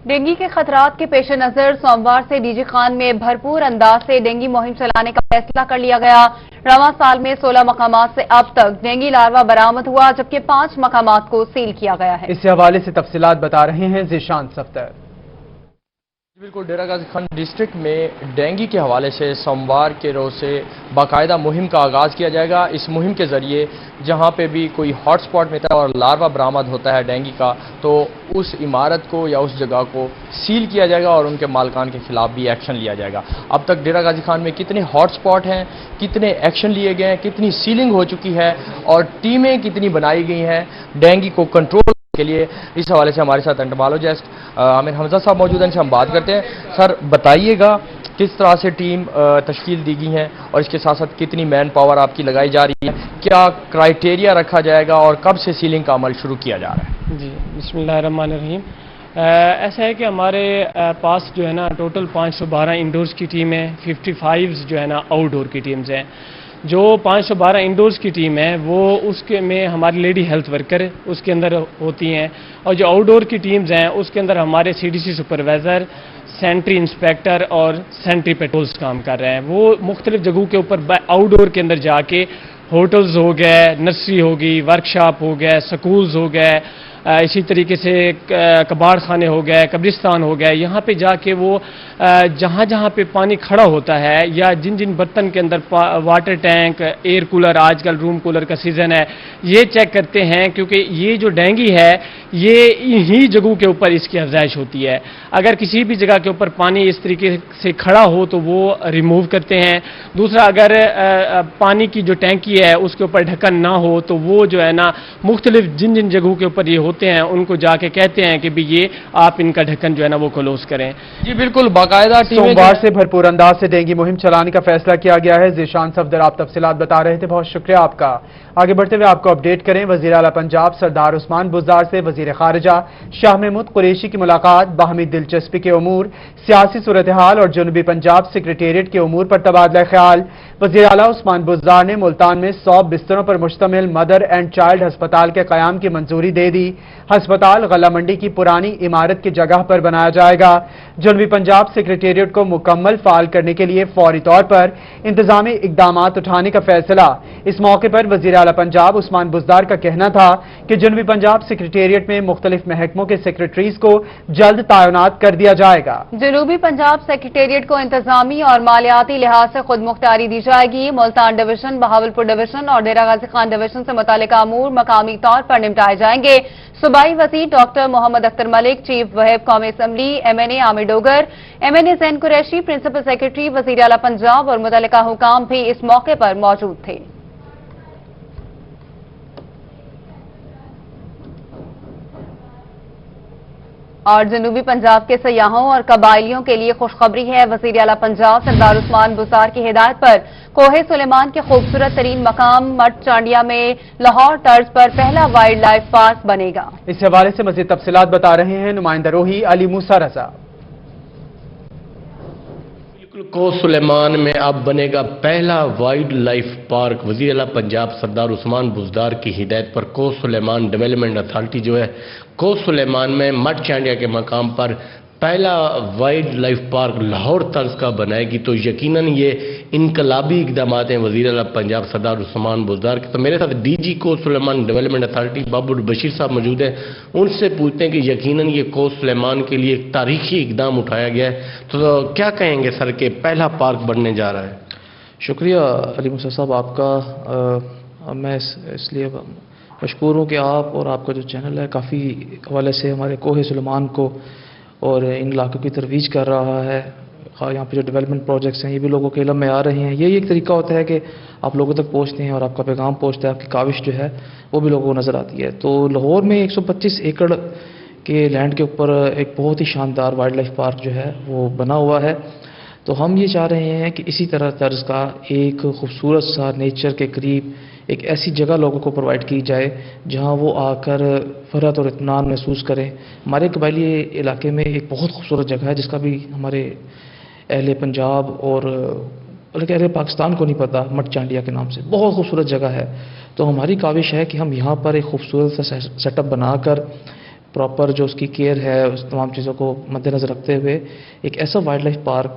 Dengue کے خطرات کے پیش نظر سوموار سے ڈی جی خان میں بھرپور انداز سے ڈینگی مہم چلانے کا فیصلہ کر لیا گیا۔ رواں سال میں 16 مقامات سے اب تک ڈینگی لاروا برآمد ہوا، جبکہ 5 مقامات کو سیل کیا گیا ہے۔ اس حوالے سے تفصیلات بتا رہے ہیں ذیشان صفدر۔ بالکل، ڈیرہ غازی خان ڈسٹرکٹ میں ڈینگی کے حوالے سے سوموار کے روز سے باقاعدہ مہم کا آغاز کیا جائے گا۔ اس مہم کے ذریعے جہاں پہ بھی کوئی ہاٹ سپاٹ میں اور لاروا برآمد ہوتا ہے ڈینگی کا، تو اس عمارت کو یا اس جگہ کو سیل کیا جائے گا اور ان کے مالکان کے خلاف بھی ایکشن لیا جائے گا۔ اب تک ڈیرہ غازی خان میں کتنے ہاٹ سپاٹ ہیں، کتنے ایکشن لیے گئے ہیں، کتنی سیلنگ ہو چکی ہے اور ٹیمیں کتنی بنائی گئی ہیں ڈینگی کو کنٹرول کے لیے، اس حوالے سے ہمارے ساتھ انٹمالوجسٹ عامر حمزہ صاحب موجود ہیں، ان سے ہم بات کرتے ہیں۔ سر بتائیے گا کس طرح سے ٹیم تشکیل دی گئی ہیں اور اس کے ساتھ ساتھ کتنی مین پاور آپ کی لگائی جا رہی ہے، کیا کرائیٹیریا رکھا جائے گا اور کب سے سیلنگ کا عمل شروع کیا جا رہا ہے؟ جی بسم اللہ الرحمن الرحیم۔ ایسا ہے کہ ہمارے پاس جو ہے نا ٹوٹل 512 انڈورز کی ٹیم ہے، 55 جو ہے نا آؤٹ ڈور کی ٹیمز ہیں۔ جو 512 انڈورز کی ٹیم ہے وہ اس کے میں ہماری لیڈی ہیلتھ ورکر اس کے اندر ہوتی ہیں، اور جو آؤٹ ڈور کی ٹیمز ہیں اس کے اندر ہمارے CDC سپروائزر، سینٹری انسپیکٹر اور سینٹری پیٹرولز کام کر رہے ہیں۔ وہ مختلف جگہوں کے اوپر آؤٹ ڈور کے اندر جا کے ہوٹلز ہو گئے، نرسری ہوگی، ورکشاپ ہو گئے، سکولز ہو گئے، اسی طریقے سے کباڑ خانے ہو گئے، قبرستان ہو گئے، یہاں پہ جا کے وہ جہاں جہاں پہ پانی کھڑا ہوتا ہے یا جن جن برتن کے اندر واٹر ٹینک، ایئر کولر، آج کل روم کولر کا سیزن ہے، یہ چیک کرتے ہیں، کیونکہ یہ جو ڈینگی ہے یہ انہی جگہوں کے اوپر اس کی افزائش ہوتی ہے۔ اگر کسی بھی جگہ کے اوپر پانی اس طریقے سے کھڑا ہو تو وہ ریموو کرتے ہیں۔ دوسرا، اگر پانی کی جو ٹینکی ہے اس کے اوپر ڈھکن نہ ہو تو وہ جو ہے نا مختلف جن جن جگہوں کے اوپر یہ ہوتے ہیں ان کو جا کے کہتے ہیں کہ بھی یہ آپ ان کا ڈھکن جو ہے نا وہ کلوز کریں۔ جی بالکل، باقاعدہ سوموار سے بھرپور انداز سے ڈینگی مہم چلانے کا فیصلہ کیا گیا ہے۔ ذیشان صفدر آپ تفصیلات بتا رہے تھے، بہت شکریہ آپ کا۔ آگے بڑھتے ہوئے آپ کو اپڈیٹ کریں، وزیر اعلیٰ پنجاب سردار عثمان بزدار سے وزیر خارجہ شاہ محمود قریشی کی ملاقات، باہمی دلچسپی کے امور، سیاسی صورتحال اور جنوبی پنجاب سیکریٹریٹ کے امور پر تبادلہ خیال۔ وزیر اعلیٰ عثمان بزدار نے ملتان میں 100 بستروں پر مشتمل مدر اینڈ چائلڈ ہسپتال کے قیام کی منظوری دے دی۔ ہسپتال غلہ منڈی کی پرانی عمارت کی جگہ پر بنایا جائے گا۔ جنوبی پنجاب سیکریٹریٹ کو مکمل فعال کرنے کے لیے فوری طور پر انتظامی اقدامات اٹھانے کا فیصلہ۔ اس موقع پر وزیر اعلیٰ پنجاب عثمان بزدار کا کہنا تھا کہ جنوبی پنجاب سیکریٹریٹ میں مختلف محکموں کے سیکریٹریز کو جلد تعینات کر دیا جائے گا۔ جنوبی پنجاب سیکریٹریٹ کو انتظامی اور مالیاتی لحاظ سے خود مختاری دی جائے گی۔ ملتان ڈویژن، بہاولپور ڈویژن اور ڈیرہ غازی خان ڈویژن سے متعلقہ امور مقامی طور پر نمٹائے جائیں گے۔ صوبائی وزیر ڈاکٹر محمد اختر ملک، چیف وہیب قومی اسمبلی MNA عامر ڈوگر، MNA زین قریشی، پرنسپل سیکریٹری وزیر اعلیٰ پنجاب اور متعلقہ حکام بھی اس موقع پر موجود تھے۔ اور جنوبی پنجاب کے سیاحوں اور قبائلیوں کے لیے خوشخبری ہے۔ وزیر اعلیٰ پنجاب سردار عثمان بزدار کی ہدایت پر کوہ سلیمان کے خوبصورت ترین مقام مٹ چانڈیا میں لاہور طرز پر پہلا وائلڈ لائف پارک بنے گا۔ اس حوالے سے مزید تفصیلات بتا رہے ہیں نمائندہ روحی علی موسیٰ رضا۔ کوہ سلیمان میں اب بنے گا پہلا وائلڈ لائف پارک۔ وزیر اعلیٰ پنجاب سردار عثمان بزدار کی ہدایت پر کوہ سلیمان ڈیولپمنٹ اتھارٹی جو ہے کوہ سلیمان میں مٹ چانڈیا کے مقام پر پہلا وائلڈ لائف پارک لاہور طرز کا بنائے گی، تو یقیناً یہ انقلابی اقدامات ہیں وزیر اعلیٰ پنجاب سردار عثمان بزدار کے۔ تو میرے ساتھ DG کوہ سلیمان ڈیولپمنٹ اتھارٹی بابو بشیر صاحب موجود ہیں، ان سے پوچھتے ہیں کہ یقیناً یہ کوہ سلیمان کے لیے ایک تاریخی اقدام اٹھایا گیا ہے، تو کیا کہیں گے سر کہ پہلا پارک بننے جا رہا ہے؟ شکریہ علی موسیٰ صاحب آپ کا۔ میں اس لیے مشکور ہوں کہ آپ اور آپ کا جو چینل ہے کافی حوالے سے ہمارے کوہ سلیمان کو اور ان علاقوں کی ترویج کر رہا ہے۔ یہاں پہ جو ڈیولپمنٹ پروجیکٹس ہیں یہ بھی لوگوں کے علم میں آ رہے ہیں۔ یہی ایک طریقہ ہوتا ہے کہ آپ لوگوں تک پہنچتے ہیں اور آپ کا پیغام پہنچتا ہے، آپ کی کاوش جو ہے وہ بھی لوگوں کو نظر آتی ہے۔ تو لاہور میں 125 ایکڑ کے لینڈ کے اوپر ایک بہت ہی شاندار وائلڈ لائف پارک جو ہے وہ بنا ہوا ہے۔ تو ہم یہ چاہ رہے ہیں کہ اسی طرح طرز کا ایک خوبصورت سا نیچر کے قریب ایک ایسی جگہ لوگوں کو پرووائڈ کی جائے جہاں وہ آ کر فرحت اور اطمینان محسوس کریں۔ ہمارے قبائلی علاقے میں ایک بہت خوبصورت جگہ ہے جس کا بھی ہمارے اہل پنجاب اور بلکہ اہل پاکستان کو نہیں پتہ، مٹ چانڈیا کے نام سے بہت خوبصورت جگہ ہے۔ تو ہماری کاوش ہے کہ ہم یہاں پر ایک خوبصورت سا سیٹ اپ بنا کر प्रॉपर जो उसकी केयर है, उस तमाम चीज़ों को मद्देनज़र रखते हुए एक ऐसा वाइल्ड लाइफ पार्क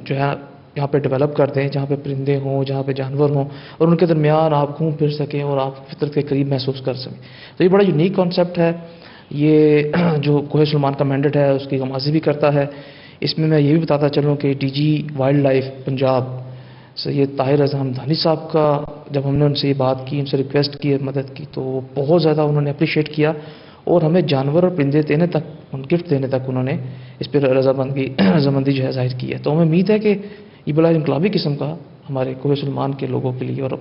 जो है यहाँ पे डेवलप कर दें जहाँ पे परिंदे हों, जहाँ पे जानवर हों और उनके दरमियान आप घूम फिर सकें और आप फितरत के करीब महसूस कर सकें। तो ये बड़ा यूनिक कॉन्सेप्ट है। ये जो कोहे सुलेमान का मैंडेट है उसकी गमाजी भी करता है। इसमें मैं ये भी बताता चलूँ कि DG wild life Punjab Syed Tahir Raza Hamdani sahab का जब हमने उनसे ये बात की, उनसे रिक्वेस्ट की मदद की, तो बहुत ज़्यादा उन्होंने अप्रिशिएट किया और हमें जानवर और परिंदे देने तक, गिफ्ट देने तक उन्होंने इस पर रजामंदी जो है जाहिर की है। तो हमें उम्मीद है कि ये बड़ा इनकलाबी किस्म का हमारे कोहे सुलेमान के लोगों के लिए और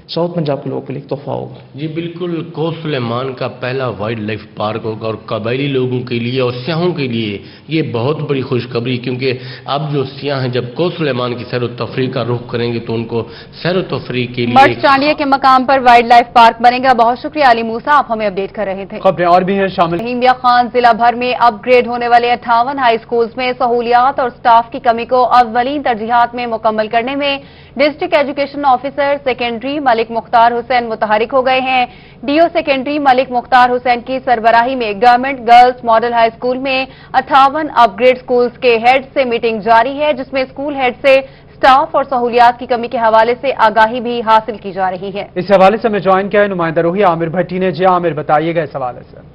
साउथ पंजाब के लोगों के लिए एक तोहफा होगा। जी बिल्कुल, कोह सुलेमान का पहला वाइल्ड लाइफ पार्क होगा और कबायली लोगों के लिए और सियाहों के लिए ये बहुत बड़ी खुशखबरी, क्योंकि अब जो सियाह हैं जब कोह सुलेमान की सैर व तफरीह का रुख करेंगे तो उनको सैर व तफरीह के लिए मठ चांडिया के मकाम पर वाइल्ड लाइफ पार्क बनेगा। बहुत शुक्रिया अली मूसा, आप हमें अपडेट कर रहे थे। खबरें और भी हैं शामिल। रहीम खान जिला भर में अपग्रेड होने वाले 58 हाई स्कूल्स में सहूलियात और स्टाफ की कमी को अव्वलीन तरजीहात में मुकम्मल करने में district education officer secondary Malik Mukhtar Hussain मुतहरिक हो गए हैं। डीओ सेकेंडरी मलिक मुख्तार हुसैन की सरबराही में government girls model high school में 58 अपग्रेड स्कूल्स के हेड से मीटिंग जारी है, जिसमें स्कूल हेड से स्टाफ और सहूलियात की कमी के हवाले से आगाही भी हासिल की जा रही है। इस हवाले से हमें ज्वाइन किया है नुमाइंदा रोही आमिर भट्टी ने। जी आमिर, बताइएगा इस हवाले से।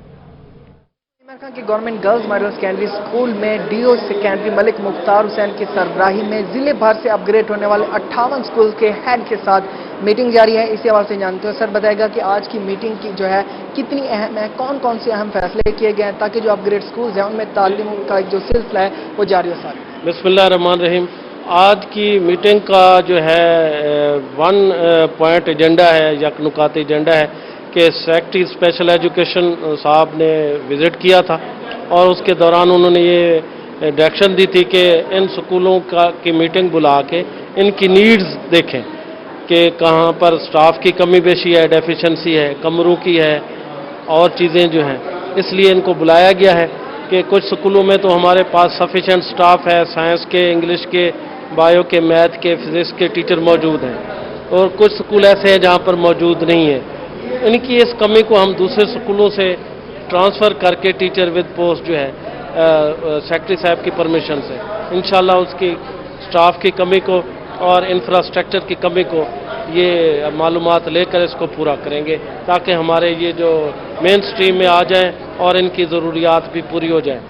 कि government girls model secondary school में डीओ सेकेंडरी मलिक मुख्तार हुसैन की सरबराही में जिले भर से अपग्रेड होने वाले 58 स्कूल के हेड के साथ मीटिंग जारी है। इसी हवाले से जानते हो सर बताएगा कि आज की मीटिंग की जो है कितनी अहम है, कौन कौन से अहम फैसले किए गए हैं ताकि जो अपग्रेड स्कूल्स हैं उनमें तालीम का जो सिलसिला है वो जारी हो सके। बिस्मिल्लाहिर्रहमानिर्रहीम। आज की मीटिंग का जो है 1 पॉइंट एजेंडा है या नुकाती एजेंडा है कि सेक्रेटरी स्पेशल एजुकेशन साहब ने विज़िट किया था और उसके दौरान उन्होंने ये डायरेक्शन दी थी कि इन स्कूलों की मीटिंग बुला के इनकी नीड्स देखें कि कहाँ पर स्टाफ की कमी बेशी है, डेफिशिएंसी है, कमरों की है और चीज़ें जो हैं। इसलिए इनको बुलाया गया है कि कुछ स्कूलों में तो हमारे पास सफिशेंट स्टाफ है, साइंस के, इंग्लिश के, बायो के, मैथ के, फिजिक्स के टीचर मौजूद हैं और कुछ स्कूल ऐसे हैं जहाँ पर मौजूद नहीं है। इनकी इस कमी को हम दूसरे स्कूलों से ट्रांसफ़र करके टीचर विद पोस्ट जो है सेक्रेटरी साहब की परमिशन से इंशाल्लाह उसकी स्टाफ की कमी को और इंफ्रास्ट्रक्चर की कमी को ये मालूमात लेकर इसको पूरा करेंगे ताकि हमारे ये जो मेन स्ट्रीम में आ जाएं और इनकी ज़रूरियात भी पूरी हो जाएं।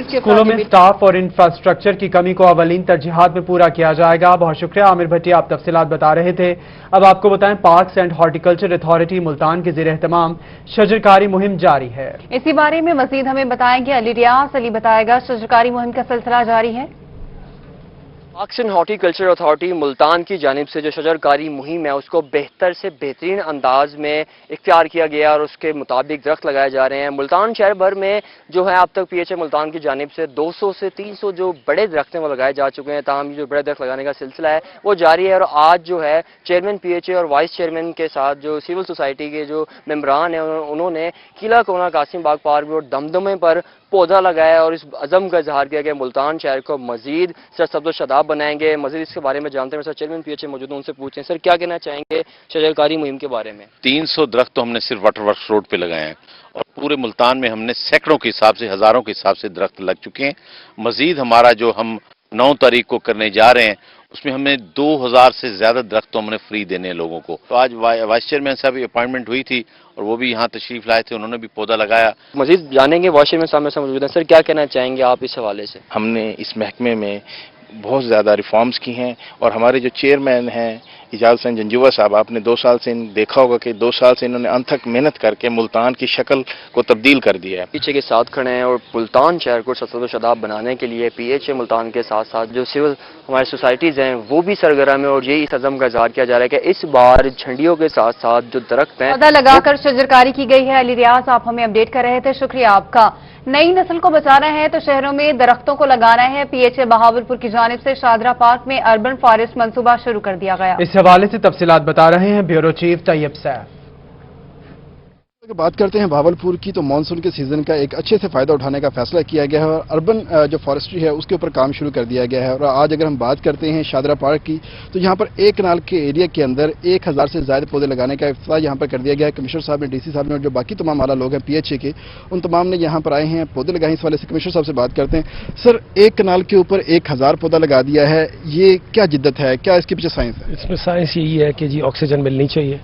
स्कूलों में स्टाफ और इंफ्रास्ट्रक्चर की कमी को अवलीन तरजीहात में पूरा किया जाएगा। बहुत शुक्रिया आमिर भट्टी, आप तफसीलात बता रहे थे। अब आपको बताएं, parks and horticulture authority Multan के ज़ेर एहतमाम शजरकारी मुहिम जारी है। इसी बारे में मजीद हमें बताएंगे अली रियाज। अली बताएगा शजरकारी मुहिम का सिलसिला जारी है। Parks and horticulture authority Multan की जानिब से जो शजरकारी मुहिम है उसको बेहतर से बेहतरीन अंदाज में इख्तियार किया गया और उसके मुताबिक दरख्त लगाए जा रहे हैं। मुल्तान शहर भर में जो है अब तक पीएचए मुल्तान की जानिब से 200 से 300 जो बड़े दरख्त हैं वो लगाए जा चुके हैं। ताहम जो बड़े दरख्त लगाने का सिलसिला है वो जारी है और आज जो है चेयरमैन पीएचए और वाइस चेयरमैन के साथ जो सिविल सोसाइटी के जो मेम्बरान हैं उन्होंने किला कोना कासिम बाग पार्क और दमदमे पर पौधा लगाया और इस अज़म का इजहार किया कि मुल्तान शहर को मजीद सरसब्ज़ व शादाब बनाएंगे। मजीद इसके बारे में जानते हैं सर चेयरमैन पीएचए मौजूद हैं, उनसे पूछते हैं सर क्या कहना चाहेंगे शजरकारी मुहिम के बारे में। 300 दरख्त तो हमने सिर्फ वाटर वर्क्स रोड पे लगाए हैं और पूरे मुल्तान में हमने सैकड़ों के हिसाब से, हजारों के हिसाब से दरख्त लग चुके हैं। मजीद हमारा जो हम 9 तारीख को करने जा रहे हैं उसमें हमें 2000 से ज्यादा दरख्त तो हमने फ्री देने हैं लोगों को। तो आज वाइस चेयरमैन साहब की अपॉइंटमेंट हुई थी और वो भी यहाँ तशरीफ लाए थे, उन्होंने भी पौधा लगाया। मजीद जानेंगे वाइस चेयरमैन साहब से मौजूद हैं, सर क्या कहना चाहेंगे आप इस हवाले से। हमने इस महकमे में बहुत ज़्यादा रिफॉर्म्स की हैं और हमारे जो चेयरमैन हैं इजाज़ हुसैन जंजुआ साहब, आपने 2 साल से देखा होगा कि 2 साल से इन्होंने अनथक मेहनत करके मुल्तान की शक्ल को तब्दील कर दिया है। पीछे के साथ खड़े हैं और मुल्तान शहर को सरसब्ज़ शादाब बनाने के लिए पीएचए मुल्तान के साथ साथ जो सिविल हमारी सोसाइटीज़ हैं वो भी सरगर्म है और यही इस अज़म का इज़हार किया जा रहा है कि इस बार झंडियों के साथ साथ जो दरख्त हैं पौधा लगाकर शजरकारी की गई है। अली रियाज, आप हमें अपडेट कर रहे थे, शुक्रिया आपका। नई नस्ल को बचाना है तो शहरों में दरख्तों को लगाना है। पीएचए बहावलपुर की जानिब से शादरा पार्क में अर्बन फॉरेस्ट मंसूबा शुरू कर दिया गया। इस हवाले से तफसीलात बता रहे हैं ब्यूरो चीफ तैयब सैफ। बात करते हैं भावलपुर की, तो मानसून के सीजन का एक अच्छे से फायदा उठाने का फैसला किया गया है और अर्बन जो फॉरेस्ट्री है उसके ऊपर काम शुरू कर दिया गया है। और आज अगर हम बात करते हैं शादरा पार्क की, तो यहाँ पर एक कनाल के एरिया के अंदर 1000 से ज्यादा पौधे लगाने का इफ्तिताह यहाँ पर कर दिया गया है। कमिश्नर साहब ने, डीसी साहब ने और जो बाकी तमाम आला लोग हैं PHA के, उन तमाम ने यहाँ पर आए हैं, पौधे लगाए। इस वाले से कमिश्नर साहब से बात करते हैं। सर, एक कनाल के ऊपर 1000 पौधा लगा दिया है, ये क्या जिद्दत है, क्या इसके पीछे साइंस है? इसमें साइंस यही है कि जी ऑक्सीजन मिलनी चाहिए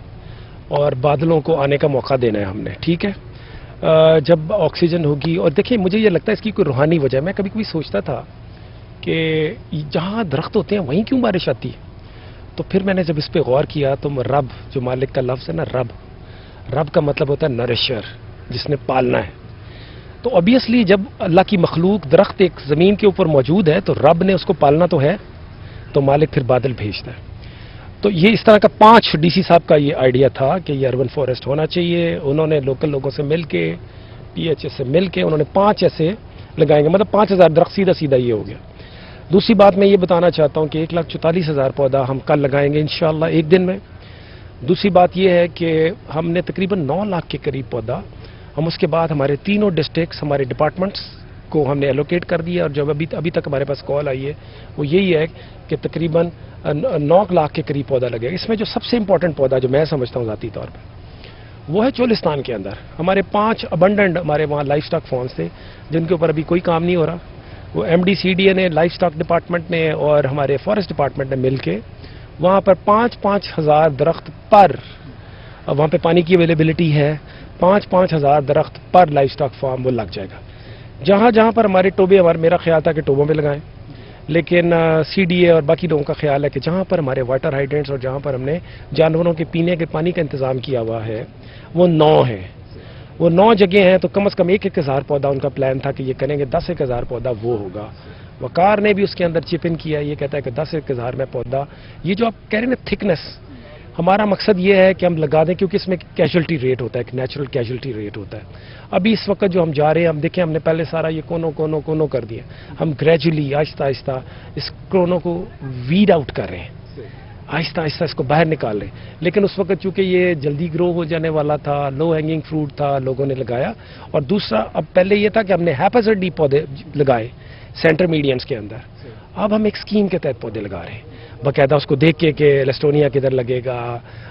और बादलों को आने का मौका देना है हमने, ठीक है। जब ऑक्सीजन होगी, और देखिए मुझे ये लगता है इसकी कोई रूहानी वजह, मैं कभी कभी सोचता था कि जहाँ दरख्त होते हैं वहीं क्यों बारिश आती है। तो फिर मैंने जब इस पे गौर किया तो रब, जो मालिक का लफ्ज़ है ना, रब का मतलब होता है नरिशर, जिसने पालना है। तो ऑब्वियसली जब अल्लाह की मखलूक दरख्त एक ज़मीन के ऊपर मौजूद है तो रब ने उसको पालना तो है, तो मालिक फिर बादल भेजता है। तो ये इस तरह का 5 DC साहब का ये आइडिया था कि ये अर्बन फॉरेस्ट होना चाहिए। उन्होंने लोकल लोगों से मिल के, PHA से मिल के उन्होंने 5 ऐसे लगाएंगे, मतलब 5000 दरख्त सीधा सीधा ये हो गया। दूसरी बात मैं ये बताना चाहता हूँ कि 1,44,000 पौधा हम कल लगाएंगे इंशाअल्लाह एक दिन में। दूसरी बात ये है कि हमने तकरीबन 9 लाख के करीब पौधा हम उसके बाद हमारे तीनों डिस्ट्रिक्ट्स, हमारे डिपार्टमेंट्स को हमने एलोकेट कर दिया। और जब अभी तक हमारे पास कॉल आई है वो यही है कि तकरीबन 9 लाख के करीब पौधा लगेगा। इसमें जो सबसे इंपॉर्टेंट पौधा जो मैं समझता हूँ ज़ाती तौर पे, वो है चोलिस्तान के अंदर हमारे 5 अबंडेंट हमारे वहाँ लाइफ स्टॉक फॉर्म्स थे जिनके ऊपर अभी कोई काम नहीं हो रहा। वो MD-CDA ने, लाइफ स्टॉक डिपार्टमेंट ने और हमारे फॉरेस्ट डिपार्टमेंट ने मिल के वहाँ पर 5-5 हज़ार दरख्त पर, वहाँ पर पानी की अवेलेबिलिटी है, 5-5 हज़ार दरख्त पर लाइफ स्टॉक फार्म वो लग जाएगा। जहाँ जहाँ पर हमारे टोबे, मेरा ख्याल था कि टोबों में लगाएं, लेकिन CDA और बाकी लोगों का ख्याल है कि जहाँ पर हमारे वाटर हाइड्रेंट्स और जहाँ पर हमने जानवरों के पीने के पानी का इंतज़ाम किया हुआ है वो 9 है, वो 9 जगह हैं। तो कम से कम 1-1 हज़ार पौधा उनका प्लान था कि ये करेंगे, 10-1 हज़ार पौधा वो होगा। वकार ने भी उसके अंदर चिप इन किया, ये कहता है कि 10-1 हज़ार में पौधा। ये जो आप कह रहे हैं ना थिकनेस, हमारा मकसद ये है कि हम लगा दें, क्योंकि इसमें कैजुअल्टी रेट होता है, एक नेचुरल कैजुअल्टी रेट होता है। अभी इस वक्त जो हम जा रहे हैं, हम देखें हमने पहले सारा ये कोनों कर दिया, हम ग्रेजुअली आहिस्ता आहिस्ता इस कोनों को वीड आउट कर रहे हैं, आहिस्ता आहिस्ता इसको बाहर निकाल रहे हैं। लेकिन उस वक्त चूंकि ये जल्दी ग्रो हो जाने वाला था, लो हैंगिंग फ्रूट था, लोगों ने लगाया। और दूसरा, अब पहले ये था कि हमने हैप्पीज़र्डी पौधे लगाए सेंटर मीडियंस के अंदर, अब हम एक स्कीम के तहत पौधे लगा रहे हैं, बाकायदा उसको देख के कि लेस्टोनिया किधर लगेगा,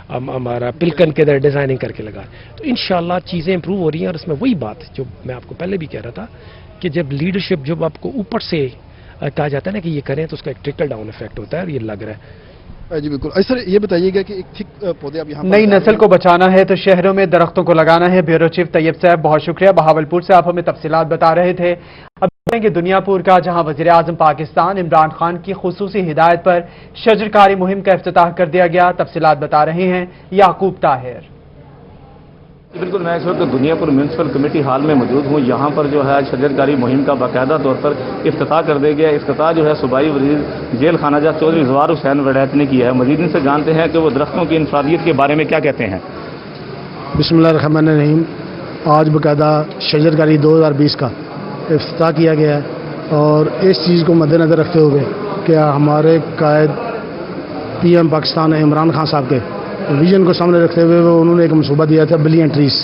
हमारा पिलकन किधर, डिज़ाइनिंग करके लगा। तो इंशाल्लाह चीज़ें इंप्रूव हो रही हैं। और इसमें वही बात जो मैं आपको पहले भी कह रहा था कि जब लीडरशिप, जब आपको ऊपर से कहा जाता है ना कि ये करें, तो उसका एक ट्रिकल डाउन इफेक्ट होता है और ये लग रहा है। जी बिल्कुल। सर, ये बताइएगा कि एक थिक पौधे अब यहाँ नई नस्ल को बचाना है तो शहरों में दरख्तों को लगाना है। ब्यूरो चीफ तैयब साहब, बहुत शुक्रिया। बहावलपुर से आप हमें तफसीलात बता रहे थे। अब देखेंगे दुनियापुर का, जहां वज़ीर-ए-आज़म पाकिस्तान इमरान खान की खुसूसी हिदायत पर शजरकारी मुहिम का इफ्तिताह कर दिया गया। तफसीलात बता रहे हैं याकूब ताहिर। बिल्कुल, मैं इस वक्त दुनियापुर म्यूनसिपल कमेटी हाल में मौजूद हूँ। यहाँ पर जो है शजरकारी मुहिम का बाकायदा तौर पर इफ्तिताह कर दिया गया। इफ्तिताह जो है सूबाई वज़ीर जेल खानाजात चौधरी ज़वार हुसैन वड़ैत ने किया है। मज़ीद इनसे जानते हैं कि वो दरख्तों की इंफरादियत के बारे में क्या कहते हैं। बिस्मिल्लाहिर्रहमानिर्रहीम। आज बाकायदा शजरकारी 2020 का इफ्तिताह किया गया है और इस चीज़ को मद्देनज़र रखते हुए कि हमारे कायद PM पाकिस्तान इमरान खान साहब के विजन को सामने रखते हुए उन्होंने एक मनसूबा दिया था बिलियन ट्रीज।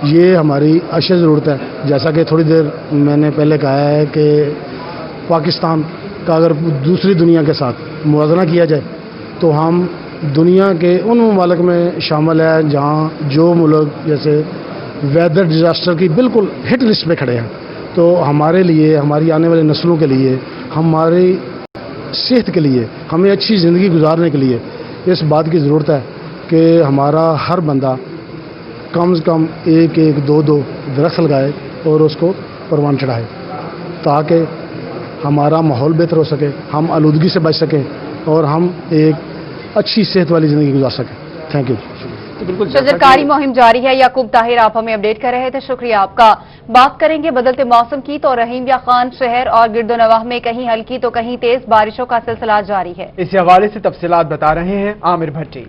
ये हमारी अशद ज़रूरत है। जैसा कि थोड़ी देर मैंने पहले कहा है कि पाकिस्तान का अगर दूसरी दुनिया के साथ मुवाज़ना किया जाए तो हम दुनिया के उन ममालिक में शामिल है जहाँ जो मुल्क जैसे वेदर डिज़ास्टर की बिल्कुल हिट लिस्ट पे खड़े हैं। तो हमारे लिए, हमारी आने वाली नस्लों के लिए, हमारी सेहत के लिए, हमें अच्छी ज़िंदगी गुजारने के लिए इस बात की ज़रूरत है कि हमारा हर बंदा कम से कम 1-1, 2-2 दरख्त लगाए और उसको परवान चढ़ाए, ताकि हमारा माहौल बेहतर हो सके, हम आलूदगी से बच सकें और हम एक अच्छी सेहत वाली ज़िंदगी गुजार सकें। Thank you. शजरकारी मुहिम जारी है। याकूब ताहिर, आप हमें अपडेट कर रहे थे, शुक्रिया आपका। बात करेंगे बदलते मौसम की, तो रहीमिया खान शहर और गिरदोनवाह में कहीं हल्की तो कहीं तेज बारिशों का सिलसिला जारी है। इस हवाले से तफसीलात बता रहे हैं आमिर भट्टी।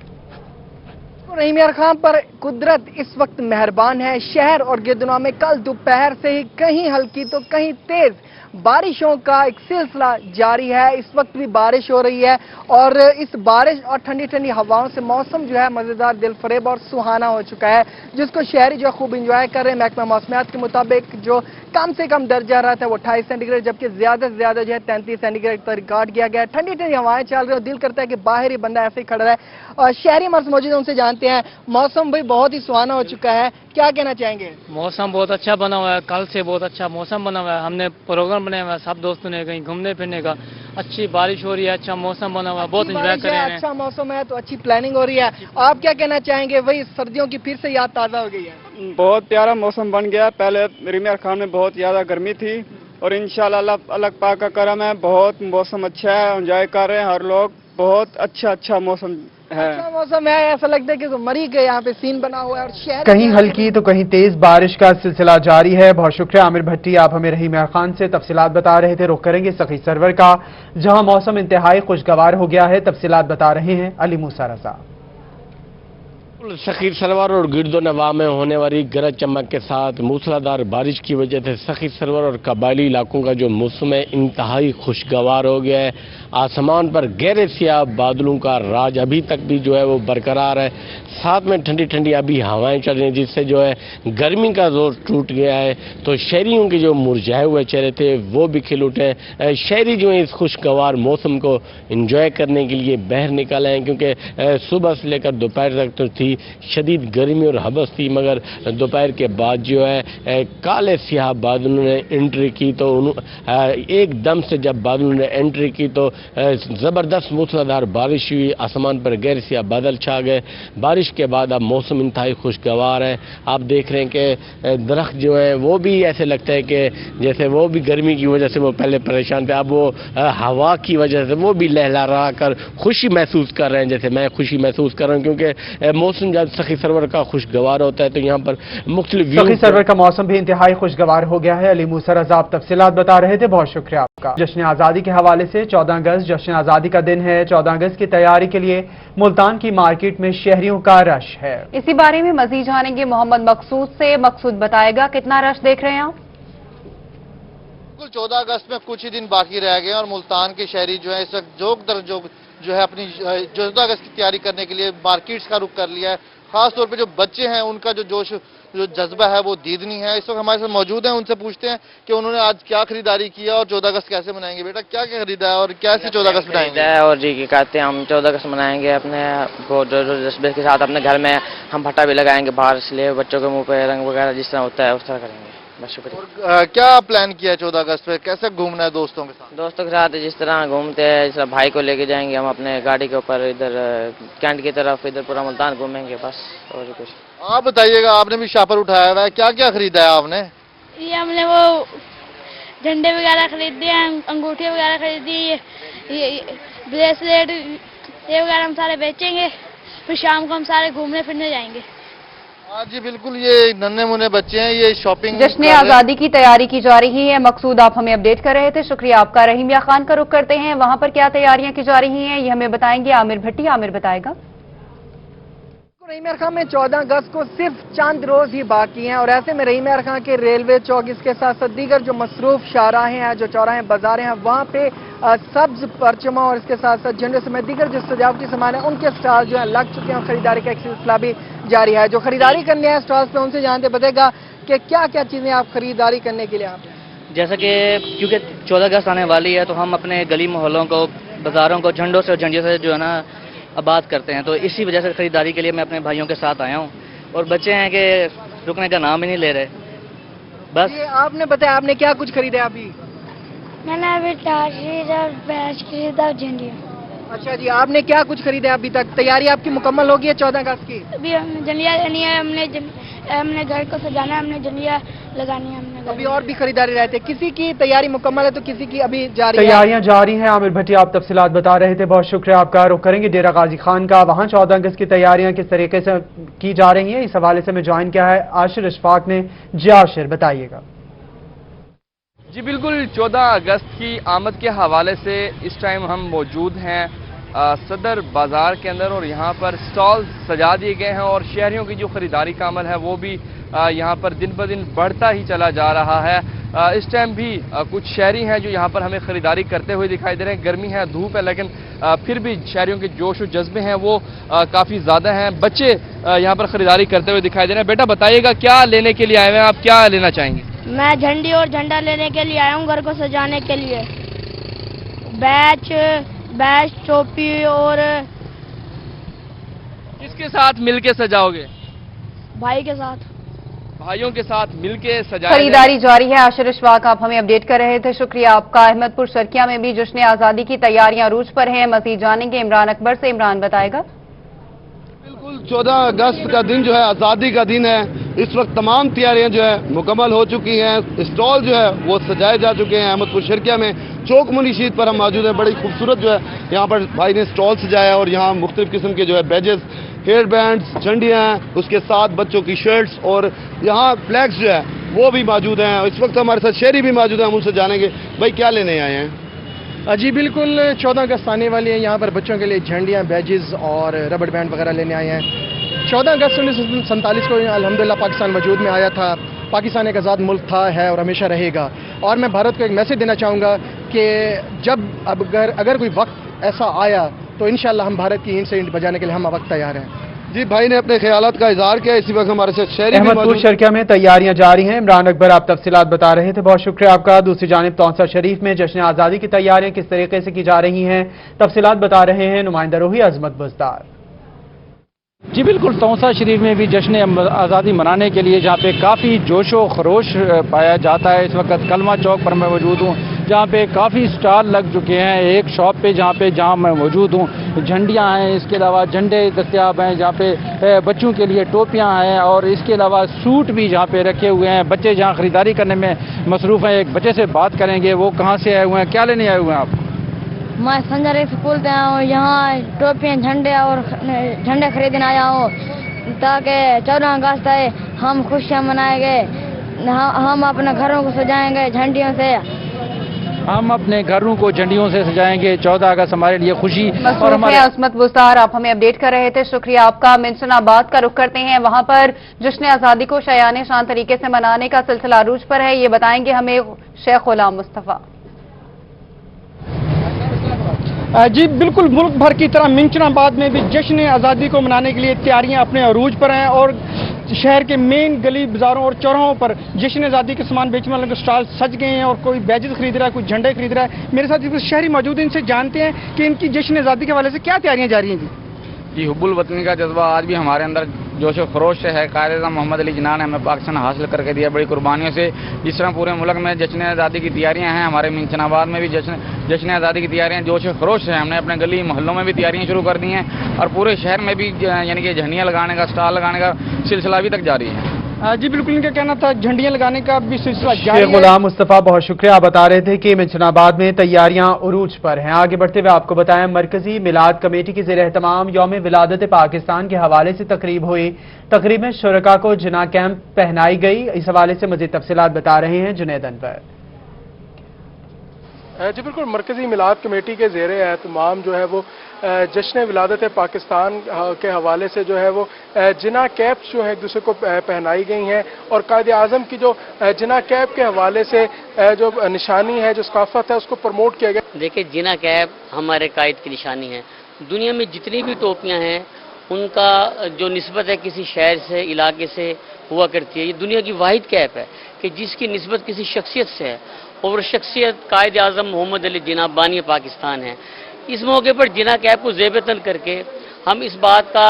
रहीम यार खान पर कुदरत इस वक्त मेहरबान है। शहर और गिरदुनवा में कल दोपहर से ही कहीं हल्की तो कहीं तेज बारिशों का एक सिलसिला जारी है। इस वक्त भी बारिश हो रही है और इस बारिश और ठंडी ठंडी हवाओं से मौसम जो है मजेदार, दिलफरेब और सुहाना हो चुका है, जिसको शहरी जो है खूब इंजॉय कर रहे हैं। महकमा मौसमियात के मुताबिक जो कम से कम दर्जा रहा था वो 28 सेंटीग्रेड, जबकि ज्यादा से ज्यादा जो है 33 सेंटीग्रेड पर रिकॉर्ड किया गया है। ठंडी ठंडी हवाएं चल रही है और दिल करता है कि बाहर ही बंदा ऐसे ही खड़ा रहे। और शहरी हमारे मौजूद है, उनसे जानते हैं। मौसम भाई बहुत ही सुहाना हो चुका है, क्या कहना चाहेंगे? मौसम बहुत अच्छा बना हुआ है, कल से बहुत अच्छा मौसम बना हुआ है। हमने प्रोग्राम बनाया हुआ है सब दोस्तों ने कहीं घूमने फिरने का। अच्छी बारिश हो रही है, अच्छा मौसम बना हुआ है, बहुत एंजॉय कर रहे हैं। अच्छा मौसम है तो अच्छी प्लानिंग हो रही है। आप क्या कहना चाहेंगे? वही सर्दियों की फिर से याद ताजा हो गई है। बहुत प्यारा मौसम बन गया। पहले रहीम यार खान में बहुत ज्यादा गर्मी थी और इंशाल्लाह अल्लाह पाक का करम है, बहुत मौसम अच्छा है, एंजॉय कर रहे हैं हर लोग। बहुत अच्छा मौसम है। अच्छा मौसम है, ऐसा लगता है कि मरी गए। यहाँ पे सीन बना हुआ है और शहर कहीं हल्की तो कहीं तेज बारिश का सिलसिला जारी है। बहुत शुक्रिया आमिर भट्टी, आप हमें रहीम यार खान से तफसीलात बता रहे थे। रुख करेंगे सखी सरवर का, जहां मौसम इंतहाई खुशगवार हो गया है। तफसीलात बता रहे हैं अली मूसा रजा। सखी सरवर और गिरदो नवा में होने वाली गरज चमक के साथ मूसलाधार बारिश की वजह से सखी सरवर और कबायली इलाकों का जो मौसम है इंतहाई खुशगवार हो गया है। आसमान पर गहरे सियाह बादलों का राज अभी तक भी जो है वो बरकरार है। साथ में ठंडी ठंडी अभी हवाएं चल रही हैं, जिससे जो है गर्मी का जोर टूट गया है। तो शहरियों के जो मुरझाए हुए चेहरे थे वो भी खिल उठे हैं। शहरी जो है इस खुशगवार मौसम को एंजॉय करने के लिए बाहर निकले हैं, क्योंकि सुबह से लेकर दोपहर तक तो थी शदीद गर्मी और हबस थी, मगर दोपहर के बाद जो है काले सियाह बादलों ने एंट्री की। तो एकदम से जब बादलों ने एंट्री की तो ज़बरदस्त मूसलाधार बारिश हुई, आसमान पर गहरे सियाह बादल छा गए। बारिश के बाद अब मौसम इंतहाई खुशगवार है। आप देख रहे हैं कि दरख्त जो है वो भी ऐसे लगता है कि जैसे वो भी गर्मी की वजह से वो पहले परेशान थे, अब वो हवा की वजह से वो भी लहला रहा कर खुशी महसूस कर रहे हैं, जैसे मैं खुशी महसूस कर रहा हूँ। क्योंकि मौसम जब सखी सरवर का खुशगवार होता है तो यहाँ पर मुख्तलिफ सखी सरवर का मौसम भी इंतहाई खुशगवार हो गया है। अली मूसा रजा आप तफसीलात बता रहे थे, बहुत शुक्रिया आपका। जश्न आज़ादी के हवाले से 14 अगस्त जश्न आज़ादी का दिन है। 14 अगस्त की तैयारी के लिए मुल्तान की मार्केट में शहरियों का रश है। इसी बारे में मजीद जानेंगे मोहम्मद मकसूद से। मकसूद बताएगा कितना रश देख रहे हैं आप? बिल्कुल 14 अगस्त में कुछ ही दिन बाकी रह गए और मुल्तान के शहरी जो है इस वक्त जोक दर जोक जो है अपनी 14 अगस्त की तैयारी करने के लिए मार्केट्स का रुख कर लिया है। खास तौर पे जो बच्चे हैं उनका जो जोश जो जज्बा है वो दीदनी है। इस वक्त हमारे साथ मौजूद हैं, उनसे पूछते हैं कि उन्होंने आज क्या खरीदारी किया और 14 अगस्त कैसे मनाएंगे। बेटा क्या क्या खरीदा है और कैसे 14 अगस्त मनाएंगे? और जी की कहते हैं हम 14 अगस्त मनाएंगे अपने जज्बे के साथ। अपने घर में हम भट्टा भी लगाएंगे, बाहर इसलिए बच्चों के मुंह पे रंग वगैरह जिस तरह होता है उस तरह करेंगे। बस शुक्रिया। और क्या प्लान किया है 14 अगस्त पे? कैसे घूमना है दोस्तों के साथ? दोस्तों के साथ जिस तरह घूमते हैं, जिस तरह भाई को लेके जाएंगे हम अपने गाड़ी के ऊपर इधर कैंट की तरफ, इधर पूरा मुल्तान घूमेंगे बस, और कुछ। आप बताइएगा, आपने भी शापर उठाया हुआ है, क्या क्या खरीदा है आपने? ये हमने वो झंडे वगैरह खरीद दिए, अंगूठी वगैरह खरीद दी, ये ब्रेसलेट ये वगैरह हम सारे बेचेंगे, फिर शाम को हम सारे घूमने फिरने जाएंगे। हाँ जी बिल्कुल, ये नन्हे मुन्ने बच्चे हैं, ये शॉपिंग जश्न आज़ादी की तैयारी की जा रही है। मकसूद आप हमें अपडेट कर रहे थे, शुक्रिया आपका। रहीम यार खान का रुख करते हैं, वहां पर क्या तैयारियां की जा रही हैं ये हमें बताएंगे आमिर भट्टी। आमिर बताएगा। रहीम यार खान में 14 अगस्त को सिर्फ चंद रोज ही बाकी हैं और ऐसे में रहीम यार खान के रेलवे चौक, इसके साथ साथ दीगर जो मसरूफ शाहराहें हैं, जो चौराहे बाजारें हैं, वहाँ पे सब्ज परचमा और इसके साथ साथ झंडे समेत दीगर जो सजावटी सामान है उनके स्टॉल जो है लग चुके हैं और खरीदारी का एक सिलसिला भी जारी है। जो खरीदारी करनी है स्टॉल्स पे उनसे जानते बताएगा कि क्या क्या चीजें आप खरीदारी करने के लिए आप? जैसा कि क्योंकि 14 अगस्त आने वाली है तो हम अपने गली मोहल्लों को, बाजारों को झंडों से और झंडियों से जो है ना आबाद करते हैं। तो इसी वजह से खरीदारी के लिए मैं अपने भाइयों के साथ आया हूँ और बच्चे हैं कि रुकने का नाम ही नहीं ले रहे। बस ये आपने बताया, आपने क्या कुछ खरीदा अभी? मैंने अभी टार खरीदा, बैच खरीदा, झंडियाँ। अच्छा जी, आपने क्या कुछ खरीदा अभी तक? तैयारी आपकी मुकम्मल होगी है 14 अगस्त की? अभी हमने झंडियाँ लेनी है, हमने घर को सजाना है, हमने झंडियाँ लगानी है। हमने अभी और भी खरीदारी रहते, किसी की तैयारी मुकम्मल है तो किसी की अभी जारी है। तैयारियां जारी हैं। आमिर भट्टी आप तफसीलात बता रहे थे, बहुत शुक्रिया आपका। रुख करेंगे डेरा गाजी खान का, वहां 14 अगस्त की तैयारियां किस तरीके से की जा रही हैं, इस हवाले से में ज्वाइन किया है आशिर इशफाक ने। जी आशिर बताइएगा। जी बिल्कुल, 14 अगस्त की आमद के हवाले से इस टाइम हम मौजूद हैं सदर बाज़ार के अंदर और यहाँ पर स्टॉल सजा दिए गए हैं और शहरियों की जो ख़रीदारी का अमल है वो भी यहाँ पर दिन ब दिन बढ़ता ही चला जा रहा है। इस टाइम भी कुछ शहरी हैं जो यहाँ पर हमें ख़रीदारी करते हुए दिखाई दे रहे हैं। गर्मी है, धूप है, लेकिन फिर भी शहरियों के जोश और जज्बे हैं वो काफ़ी ज़्यादा हैं। बच्चे यहाँ पर ख़रीदारी करते हुए दिखाई दे रहे हैं। बेटा बताइएगा क्या लेने के लिए आए हुए हैं, आप क्या लेना चाहेंगे? मैं झंडी और झंडा लेने के लिए आया हूँ, घर को सजाने के लिए। बैच टोपी और किसके साथ मिलके सजाओगे? भाई के साथ। भाइयों के साथ मिलके सजाया। खरीदारी जारी है। आशिर इशफाक आप हमें अपडेट कर रहे थे, शुक्रिया आपका। अहमदपुर शर्किया में भी जश्न आज़ादी की तैयारियां अरूज पर हैं। मजीद जानेंगे इमरान अकबर से। इमरान बताएगा। बिल्कुल 14 अगस्त का दिन जो है आज़ादी का दिन है। इस वक्त तमाम तैयारियां जो है मुकम्मल हो चुकी हैं। स्टॉल जो है वो सजाए जा चुके हैं। अहमदपुर शर्किया में चौक मुनीशीद पर हम मौजूद हैं। बड़ी खूबसूरत जो है यहाँ पर भाई ने स्टॉल सजाया और यहाँ मुख्तलिफ किस्म के जो है बैजेस, हेयर बैंड्स, झंडियाँ, उसके साथ बच्चों की शर्ट्स और यहाँ फ्लैग्स जो है वो भी मौजूद हैं। इस वक्त हमारे साथ शहरी भी मौजूद हैं, हम उनसे जानेंगे भाई क्या लेने आए हैं। जी बिल्कुल, 14 अगस्त आने वाली है। यहाँ पर बच्चों के लिए झंडियाँ, बैजेस और रबड़ बैंड वगैरह लेने आए हैं। 14 अगस्त 1947 को अल्हम्दुलिल्लाह पाकिस्तान वजूद में आया था। पाकिस्तान एक आज़ाद मुल्क था, है और हमेशा रहेगा। और मैं भारत को एक मैसेज देना चाहूँगा कि जब अगर कोई वक्त ऐसा आया तो इंशाअल्लाह हम भारत की ईंट से ईंट बजाने के लिए हम वक्त तैयार हैं। जी भाई ने अपने ख्यालात का इजहार किया। इसी वक्त हमारे साथ शहरी अहमदपुर शर्किया में तैयारियां जारी हैं। इमरान अकबर आप तफसीलात बता रहे थे, बहुत शुक्रिया आपका। दूसरी जानिब तौसा शरीफ में जश्न आज़ादी की तैयारियां किस तरीके से की जा रही हैं, तफसीलात बता रहे हैं नुमाइंदा रोही अजमत बुज़दार। जी बिल्कुल, तौसा शरीफ में भी जश्न आज़ादी मनाने के लिए जहाँ पे काफ़ी जोशो खरोश पाया जाता है। इस वक्त कलमा चौक पर मैं मौजूद हूँ, जहाँ पे काफ़ी स्टॉल लग चुके हैं। एक शॉप पे जहाँ मैं मौजूद हूँ झंडियाँ हैं, इसके अलावा झंडे दस्तयाब हैं, जहाँ पे बच्चों के लिए टोपियाँ हैं और इसके अलावा सूट भी जहाँ पे रखे हुए हैं। बच्चे जहाँ ख़रीदारी करने में मसरूफ़ हैं। एक बच्चे से बात करेंगे, वो कहाँ से आए हुए हैं, क्या लेने आए हुए हैं आप? मैं संजय स्कूल से आया हूँ। यहाँ टोपियाँ, झंडे खरीदने आया हूँ ताकि 14 अगस्त है, हम खुशियाँ मनाएंगे। हम अपने घरों को सजाएंगे झंडियों से। हम अपने घरों को झंडियों से सजाएंगे। 14 अगस्त हमारे लिए खुशी और हमारे अजमत बुज़दार आप हमें अपडेट कर रहे थे, शुक्रिया आपका। मिंशनाबाद का रुख करते हैं, वहां पर जश्न आज़ादी को शायाने शान तरीके से मनाने का सिलसिला अरूज पर है। ये बताएंगे हमें शेख गुलाम मुस्तफ़ा। जी बिल्कुल, मुल्क भर की तरह मिंशनाबाद में भी जश्न आज़ादी को मनाने के लिए तैयारियां अपने अरूज पर हैं और शहर के मेन गली बाजारों और चौराहों पर जश्न आज़ादी के सामान बेचने वालों के स्टॉल सज गए हैं और कोई बैजेस खरीद रहा है, कोई झंडे खरीद रहा है। मेरे साथ शहरी मौजूद हैं, इनसे जानते हैं कि इनकी जश्न आज़ादी के हवाले से क्या तैयारियां जारी हैं। जी हुब्बुल वतनी का जज्बा आज भी हमारे अंदर जोश व खरोश से है। कायद-ए-आज़म मोहम्मद अली जिन्ना ने हमें पाकिस्तान हासिल करके दिया बड़ी कुर्बानियों से। जिस तरह पूरे मुल्क में जश्न आज़ादी की तैयारियां हैं, हमारे मिंशनाबाद में भी जश्न आज़ादी की तैयारियां जोश व खरोश है। हमने अपने गली मोहल्लों में भी तैयारियां शुरू कर दी हैं और पूरे शहर में भी यानी कि झंडियाँ लगाने का, स्टॉल लगाने का सिलसिला अभी तक जारी है। जी बिल्कुल, इनका कहना था झंडियां लगाने का भी सिलसिला जारी है। शेख गुलाम मुस्तफ़ा बहुत शुक्रिया। आप बता रहे थे कि मिंशनाबाद में तैयारियां उरूज पर हैं। आगे बढ़ते हुए आपको बताएं, मरकजी मिलाद कमेटी के ज़ेर एहतमाम यौम विलादत पाकिस्तान के हवाले से तकरीब हुई। तकरीब में शुरका को जिना कैंप पहनाई गई। इस हवाले से मज़ीद तफसीलात बता रहे हैं जुनैद अनवर। जी बिल्कुल, मरकजी मिलाद कमेटी के ज़ेर एहतमाम जो है वो जश्न विलादत पाकिस्तान के हवाले से जो है वो जिना कैप्स जो है एक दूसरे को पहनाई गई हैं और कायद आज़म की जो जिना कैप के हवाले से जो निशानी है, जो सकाफत है, उसको प्रमोट किया गया। देखिए, जिना कैप हमारे कायद की निशानी है। दुनिया में जितनी भी टोपियाँ हैं उनका जो निस्बत है किसी शहर से, इलाके से हुआ करती है। ये दुनिया की वाहिद कैप है कि जिसकी निस्बत किसी शख्सियत से है और शख्सियत कायद आज़म मोहम्मद अली जिन्ना बानी पाकिस्तान है। इस मौके पर जिना कैप को ज़ेबतन करके हम इस बात का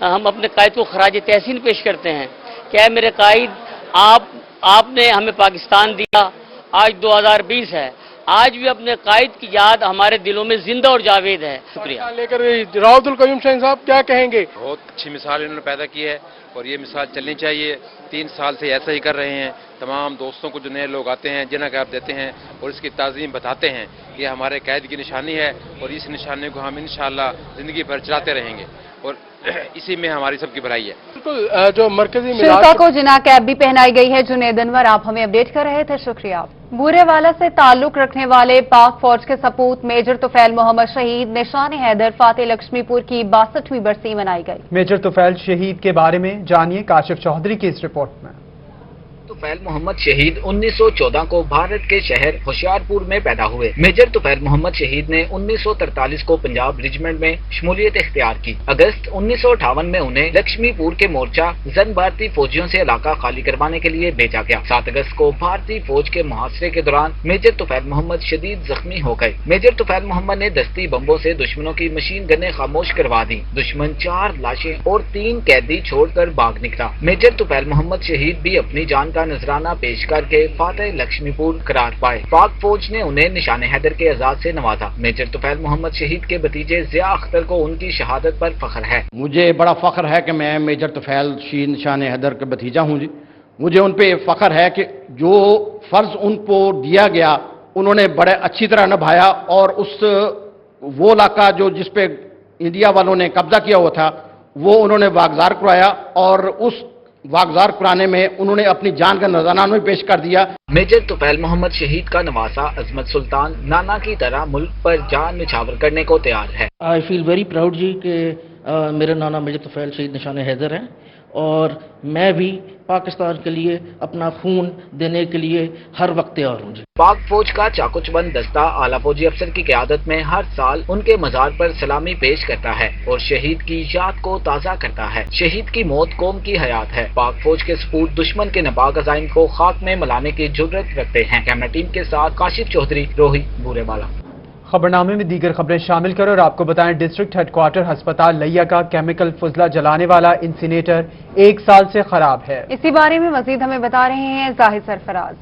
हम अपने कायद को खराज तहसीन पेश करते हैं। क्या है मेरे कायद, आपने हमें पाकिस्तान दिया, आज 2020 है, आज भी अपने कायद की याद हमारे दिलों में जिंदा और जावेद है। शुक्रिया। लेकर राव अब्दुल कयूम शाहीन साहब क्या कहेंगे? बहुत अच्छी मिसाल इन्होंने पैदा की है और ये मिसाल चलनी चाहिए। 3 साल से ऐसा ही कर रहे हैं। तमाम दोस्तों को जो नए लोग आते हैं जिन्हें कैप देते हैं और इसकी ताज़ीम बताते हैं। ये हमारे कैद की निशानी है और इस निशानी को हम इंशाअल्लाह ज़िंदगी भर चलाते रहेंगे और इसी में हमारी सबकी भलाई है। बिल्कुल जो मरकजी शिल्पा को जिना कैप भी पहनाई गई है। जुनेद अनवर, आप हमें अपडेट कर रहे थे, शुक्रिया। बूरेवाला से ताल्लुक रखने वाले पाक फौज के सपूत मेजर तुफैल मोहम्मद शहीद निशान हैदर फातेह लक्ष्मीपुर की 62वीं बरसी मनाई गई। मेजर तुफैल शहीद के बारे में जानिए काशिफ चौधरी की इस रिपोर्ट में। तुफैल मोहम्मद शहीद 1914 को भारत के शहर होशियारपुर में पैदा हुए। मेजर तुफैल मोहम्मद शहीद ने 1943 को पंजाब रेजिमेंट में शमूलियत इख्तियार की। अगस्त 1958 में उन्हें लक्ष्मीपुर के मोर्चा जन भारतीय फौजियों से इलाका खाली करवाने के लिए भेजा गया। 7 अगस्त को भारतीय फौज के मुहासरे के दौरान मेजर तुफैल मोहम्मद शदीद जख्मी हो गए। मेजर तुफैल मोहम्मद ने दस्ती बम्बों से दुश्मनों की मशीन गनें खामोश करवा दी। दुश्मन 4 लाशें और 3 कैदी छोड़कर भाग निकला। मेजर तुफैल मोहम्मद शहीद भी अपनी जान का नजराना पेश करके फातेह लक्ष्मीपुर करार पाए। पाक फौज ने उन्हें निशान हैदर के एजाज से नवाजा। मेजर तुफैल मोहम्मद शहीद के भतीजे जिया अख्तर को उनकी शहादत पर फख्र है। मुझे बड़ा फख्र है कि मैं मेजर तुफैल शहीद निशान हैदर का भतीजा हूँ जी। मुझे उन पे फख्र है कि जो फर्ज उनको दिया गया उन्होंने बड़े अच्छी तरह निभाया और वो इलाका जो जिस पे इंडिया वालों ने कब्जा किया हुआ था वो उन्होंने वागजार कराया और उस वागजार कराने में उन्होंने अपनी जान का नजराना भी पेश कर दिया। मेजर तुफैल मोहम्मद शहीद का नवासा अजमत सुल्तान नाना की तरह मुल्क पर जान निछावर करने को तैयार है। आई फील वेरी प्राउड जी कि मेरा नाना मेजर तुफैल शहीद निशान हैदर है और मैं भी पाकिस्तान के लिए अपना खून देने के लिए हर वक्त तैयार हूँ। पाक फौज का चाकुचबंद दस्ता आला फौजी अफसर की क़यादत में हर साल उनके मजार पर सलामी पेश करता है और शहीद की याद को ताज़ा करता है। शहीद की मौत कौम की हयात है। पाक फौज के सपूत दुश्मन के नापाक अज़ाइम को खाक में मिलाने की जुर्रत रखते हैं। कैमरा टीम के साथ काशिफ चौधरी, रोही, बूरेवाला। खबरनामे में दीगर खबरें शामिल करें और आपको बताएं डिस्ट्रिक्ट हेडक्वार्टर अस्पताल लिया का केमिकल फुजला जलाने वाला इंसिनेटर 1 साल से खराब है। इसी बारे में मजीद हमें बता रहे हैं जाहिद सरफराज।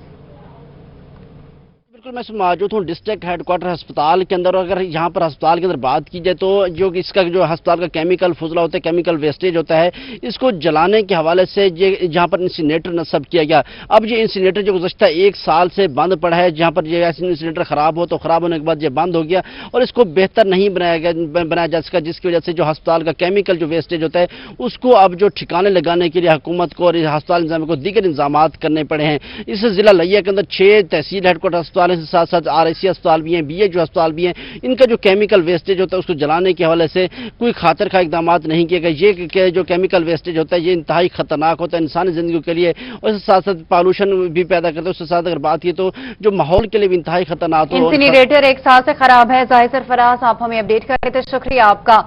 बिल्कुल मैं मौजूद हूँ डिस्ट्रिक्ट हेडक्वार्टर अस्पताल के अंदर। अगर यहाँ पर अस्पताल के अंदर बात की जाए तो जो इसका जो अस्पताल का केमिकल फुजला होता है, केमिकल वेस्टेज होता है, इसको जलाने के हवाले से ये जहाँ पर इंसिनेटर नस्ब किया गया। अब ये इंसिनेटर जो गुज़श्ता 1 साल से बंद पड़ा है, जहाँ पर ये इंसिनेटर खराब हो तो खराब होने के बाद ये बंद हो गया और इसको बेहतर नहीं बनाया जा सका, जिसकी वजह से जो अस्पताल का केमिकल जो वेस्टेज होता है उसको अब जो ठिकाने लगाने के लिए हुकूमत को और अस्पताल इंतजाम को दीगर इंतजाम करने पड़े हैं। इस जिला लिया के अंदर 6 तहसील हेडक्वार्टर अस्पताल के साथ साथ आरएसी अस्पताल भी हैं, बीएचयू अस्पताल भी हैं। इनका जो केमिकल वेस्टेज होता है उसको जलाने के हवाले से कोई खातिर खा इकदाम नहीं किए गए। ये जो केमिकल वेस्टेज होता है ये इंतहाई खतरनाक होता है इंसानी जिंदगी के लिए और इसके साथ साथ पॉल्यूशन भी पैदा करता है। उसके साथ अगर बात की तो जो माहौल के लिए भी इंतहाई खतरनाक। इंसिनरेटर 1 साल से खराब है। जाहिद सरफराज, आप हमें अपडेट कर रहे थे, शुक्रिया आपका।